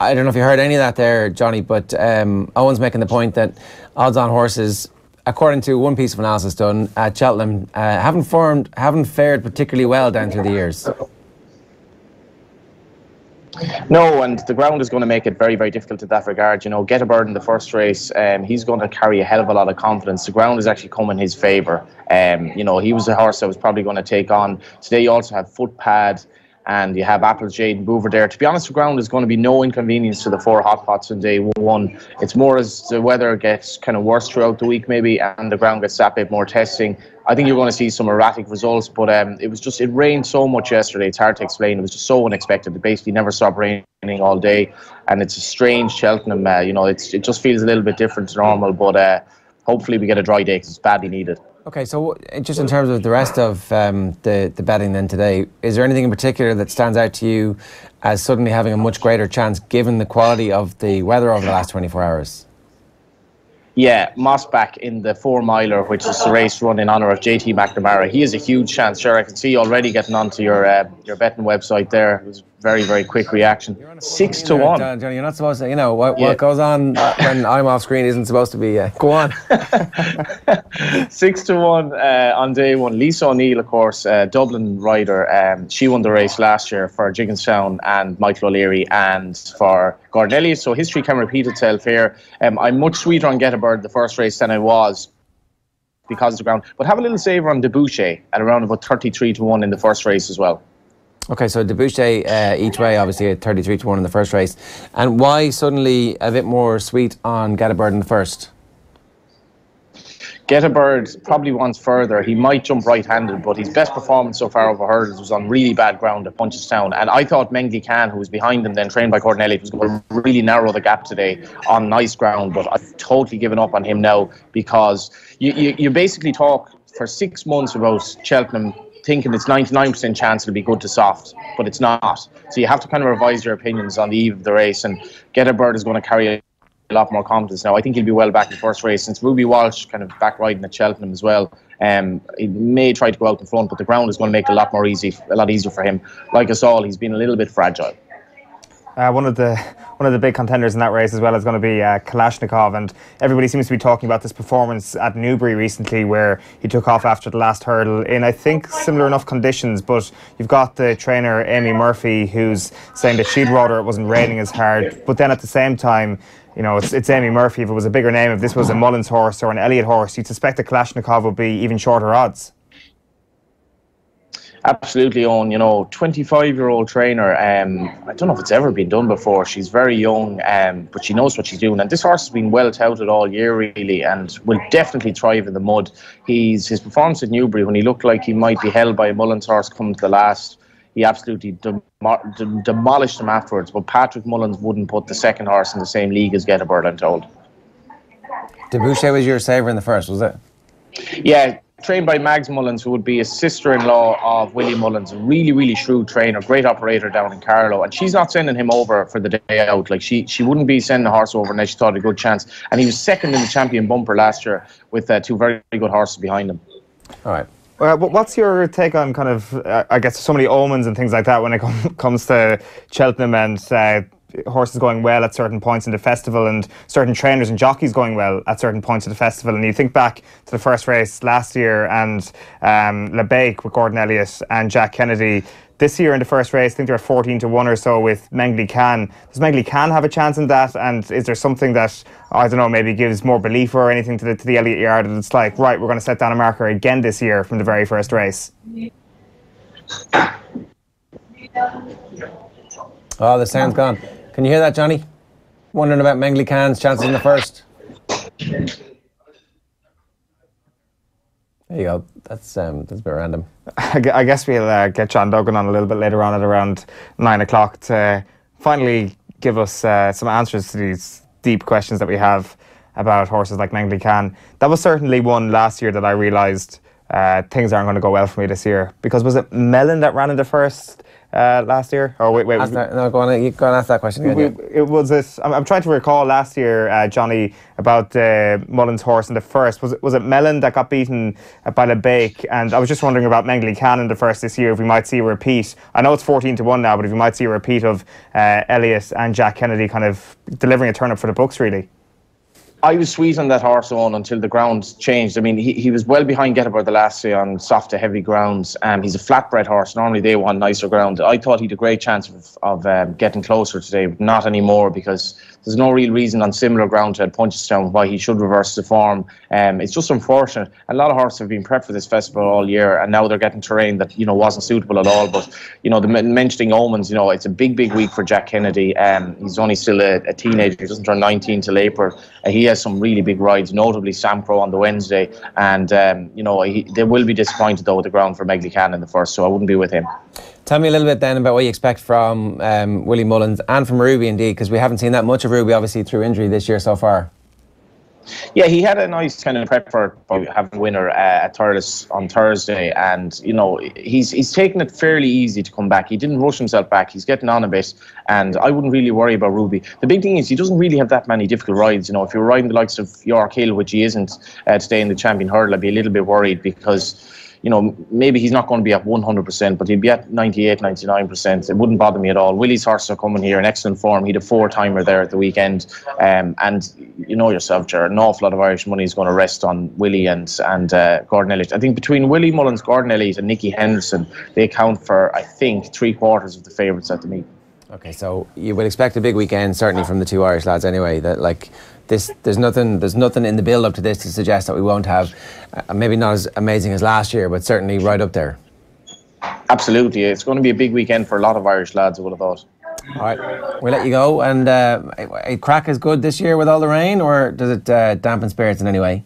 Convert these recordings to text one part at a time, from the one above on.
I don't know if you heard any of that there, Johnny, but Owen's making the point that odds-on horses, according to one piece of analysis done at Cheltenham, haven't fared particularly well down through the years. No, and the ground is going to make it very, very difficult in that regard. You know, Get a Bird in the first race, he's going to carry a hell of a lot of confidence. The ground is actually come in his favour. You know, he was a horse that was probably going to take on. Today you also have Footpad, and you have Applejade and Boover there. To be honest, the ground is going to be no inconvenience to the 4 hot pots on day one. It's more as the weather gets kind of worse throughout the week maybe, and the ground gets that bit more testing. I think you're going to see some erratic results, but it rained so much yesterday, it's hard to explain. It was just so unexpected. It basically never stopped raining all day, and it's a strange Cheltenham. You know, it just feels a little bit different to normal, but hopefully we get a dry day because it's badly needed. Okay, so just in terms of the rest of the betting then today, is there anything in particular that stands out to you as suddenly having a much greater chance given the quality of the weather over the last 24 hours? Yeah, Mossback in the 4-miler, which is the race run in honour of JT McNamara. He has a huge chance. Sure, I can see you already getting onto your betting website there. It was very, very quick reaction. 6 to 1. Johnny, you're not supposed to, you know, what goes on when I'm off screen isn't supposed to be, go on. 6 to 1 on day one. Lisa O'Neill, of course, Dublin rider. She won the race last year for Gigginstown and Michael O'Leary and for Gordon Elliott. So history can repeat itself here. I'm much sweeter on Get a Bird the first race than I was because of the ground. But have a little savour on Debuchet at around about 33 to 1 in the first race as well. Okay, so Debuchet each way, obviously at 33 to 1 in the first race. And why suddenly a bit more sweet on Get a Bird in the first? Get a Bird probably wants further. He might jump right-handed, but his best performance so far over hurdles was on really bad ground at Punchestown. And I thought Mengli Khan, who was behind him then, trained by Gordon Elliott, was going to really narrow the gap today on nice ground. But I've totally given up on him now because you basically talk for 6 months about Cheltenham thinking it's 99% chance it'll be good to soft, but it's not. So you have to kind of revise your opinions on the eve of the race, and Get a Bird is going to carry a lot more confidence now. I think he'll be well back in the first race since Ruby Walsh kind of back riding at Cheltenham as well. He may try to go out in front, but the ground is going to make it a lot easier for him. Like us all, he's been a little bit fragile. One of the big contenders in that race as well is going to be Kalashnikov, and everybody seems to be talking about this performance at Newbury recently where he took off after the last hurdle in, I think, similar enough conditions, but you've got the trainer Amy Murphy who's saying that she'd rather it wasn't raining as hard, but then at the same time, you know, it's Amy Murphy. If it was a bigger name, if this was a Mullins horse or an Elliott horse, you'd suspect that Kalashnikov would be even shorter odds. Absolutely, Owen. You know, 25-year-old trainer. I don't know if it's ever been done before. She's very young, but she knows what she's doing. And this horse has been well touted all year, really, and will definitely thrive in the mud. His performance at Newbury, when he looked like he might be held by a Mullins horse coming to the last, he absolutely demolished him afterwards. But Patrick Mullins wouldn't put the second horse in the same league as Get a Bird, I'm told. Debuchet was your saver in the first, was it? Yeah. Trained by Mags Mullins, who would be a sister-in-law of Willie Mullins, a really, really shrewd trainer, great operator down in Carlow. And she's not sending him over for the day out. Like she wouldn't be sending the horse over unless she thought a good chance. And he was second in the champion bumper last year with 2 very good horses behind him. All right. What's your take on kind of, I guess, so many omens and things like that when it comes to Cheltenham and horses going well at certain points in the festival and certain trainers and jockeys going well at certain points of the festival? And you think back to the first race last year and Le Bake with Gordon Elliott and Jack Kennedy. This year in the first race, I think they're at 14 to 1 or so with Mengli Khan. Does Mengli Khan have a chance in that? And is there something that, I don't know, maybe gives more belief or anything to the Elliott yard that it's like, right, we're going to set down a marker again this year from the very first race? Oh, the sound's gone. Can you hear that, Johnny? Wondering about Mengli Khan's chances in the first. There you go. That's a bit random. I guess we'll get John Duggan on a little bit later on at around 9 o'clock to finally give us some answers to these deep questions that we have about horses like Mengli Khan. That was certainly one last year that I realised things aren't going to go well for me this year. Because was it Mellon that ran in the first? last year? Oh, wait. No, go on. You go and ask that question again. It was this. I'm trying to recall last year, Johnny, about Mullins' horse in the first. Was it Mellon that got beaten by the Bake? And I was just wondering about Mengele Khan in the first this year. If we might see a repeat. I know it's 14-1 now, but if we might see a repeat of Elliott and Jack Kennedy kind of delivering a turn up for the books, really. I was sweet on that horse on until the ground changed. I mean, he was well behind Gettable the last day on soft to heavy grounds. He's a flatbred horse. Normally they want nicer ground. I thought he'd a great chance of getting closer today, but not anymore, because there's no real reason on similar ground to Punchestown why he should reverse the form. It's just unfortunate. A lot of horses have been prepped for this festival all year, and now they're getting terrain that wasn't suitable at all. But the mentioning omens, it's a big week for Jack Kennedy. He's only still a teenager. He doesn't turn 19 till April. He has some really big rides, notably Samcro on the Wednesday, and they will be disappointed though with the ground for Mengele Khan in the first, so I wouldn't be with him. Tell me a little bit then about what you expect from Willie Mullins and from Ruby indeed, because we haven't seen that much of Ruby obviously through injury this year so far. Yeah, he had a nice kind of prep for having a winner at Thurles on Thursday, and he's taken it fairly easy to come back. He didn't rush himself back. He's getting on a bit, and I wouldn't really worry about Ruby. The big thing is he doesn't really have that many difficult rides. If you're riding the likes of York Hill, which he isn't today in the Champion Hurdle, I'd be a little bit worried, because maybe he's not going to be at 100%, but he'll be at 98, 99%. It wouldn't bother me at all. Willie's horses are coming here in excellent form. He had a 4-timer there at the weekend. And you know yourself, Jared, an awful lot of Irish money is going to rest on Willie and Gordon Elliott. I think between Willie Mullins, Gordon Elliott and Nicky Henderson, they account for, I think, 3/4 of the favourites at the meet. Okay, so you would expect a big weekend, certainly from the two Irish lads anyway. That there's nothing in the build up to this to suggest that we won't have maybe not as amazing as last year, but certainly right up there. Absolutely, it's going to be a big weekend for a lot of Irish lads, I would have thought. All right, we'll let you go. And a crack is good this year with all the rain, or does it dampen spirits in any way?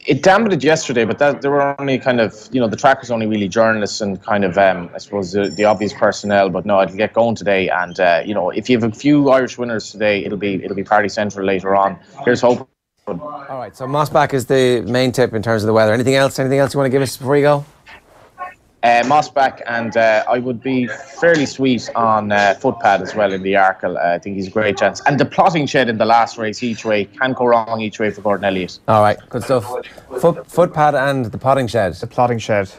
It dampened it yesterday, but there were only kind of, the track was only really journalists and kind of, I suppose, the obvious personnel. But no, it'll get going today. And, if you have a few Irish winners today, it'll be Party Central later on. Here's hope. All right, so Mossback is the main tip in terms of the weather. Anything else you want to give us before you go? Mossback, and I would be fairly sweet on Footpad as well in the Arkle. I think he's a great chance. And the Plotting Shed in the last race each way, can't go wrong each way for Gordon Elliott. All right, good stuff. Footpad and the Plotting Shed. The Plotting Shed.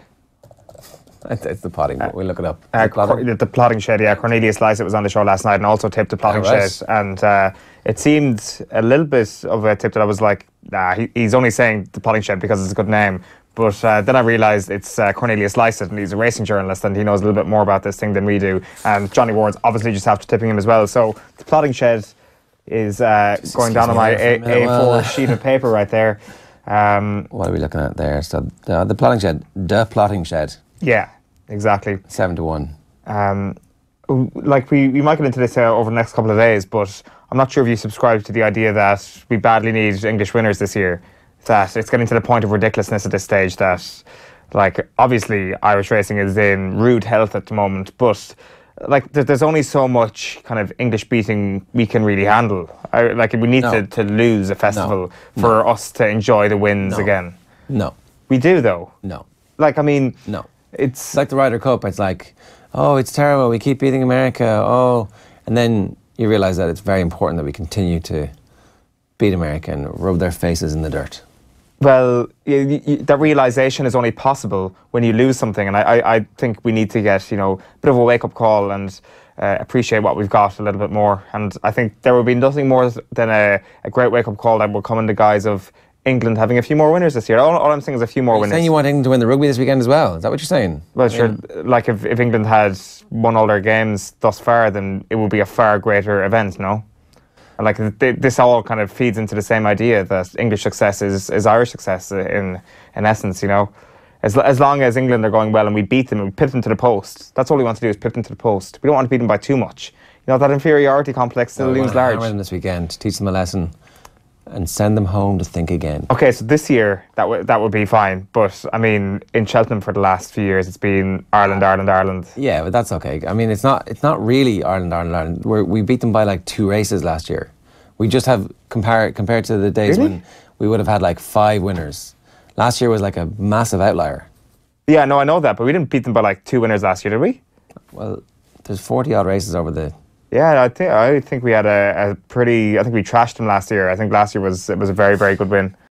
It's the Plotting, but we'll look it up. The Plotting Shed, yeah. Cornelius Lycett was on the show last night and also tipped the Plotting Shed. And it seemed a little bit of a tip that I was like, nah, he's only saying the Plotting Shed because it's a good name. But then I realised it's Cornelius Lycett, and he's a racing journalist, and he knows a little bit more about this thing than we do. And Johnny Ward's obviously just after tipping him as well. So the Plotting Shed is going down on my A4 sheet of paper right there. What are we looking at there? So the Plotting Shed. The Plotting Shed. Yeah, exactly. 7-1. We might get into this over the next couple of days, but I'm not sure if you subscribe to the idea that we badly need English winners this year. That it's getting to the point of ridiculousness at this stage that, obviously Irish racing is in rude health at the moment, but there's only so much kind of English beating we can really handle. We need to lose a festival for us to enjoy the wins again. No. We do though. No. No. It's like the Ryder Cup. It's like, oh, it's terrible. We keep beating America. Oh, and then you realise that it's very important that we continue to beat America and rub their faces in the dirt. Well, that realisation is only possible when you lose something, and I think we need to get a bit of a wake-up call and appreciate what we've got a little bit more. And I think there will be nothing more than a great wake-up call that will come in the guise of England having a few more winners this year. All I'm saying is a few more winners. You're saying you want England to win the rugby this weekend as well? Is that what you're saying? Well, sure. If England had won all their games thus far, then it would be a far greater event, no? And this all kind of feeds into the same idea that English success is Irish success in essence, As long as England are going well and we beat them and we pip them to the post, that's all we want to do is pip them to the post. We don't want to beat them by too much. That inferiority complex still looms large. Hammer them this weekend, teach them a lesson and send them home to think again. Okay, so this year that would be fine, but I mean in Cheltenham for the last few years it's been Ireland. Yeah, but that's okay. I mean it's not really Ireland. We beat them by 2 races last year. We just have compared to the days when we would have had 5 winners. Last year was a massive outlier. Yeah, no, I know that, but we didn't beat them by 2 winners last year, did we? Well, There's 40 odd races over the. Yeah, I think we had a pretty. I think we trashed him last year. I think last year was a very, very good win.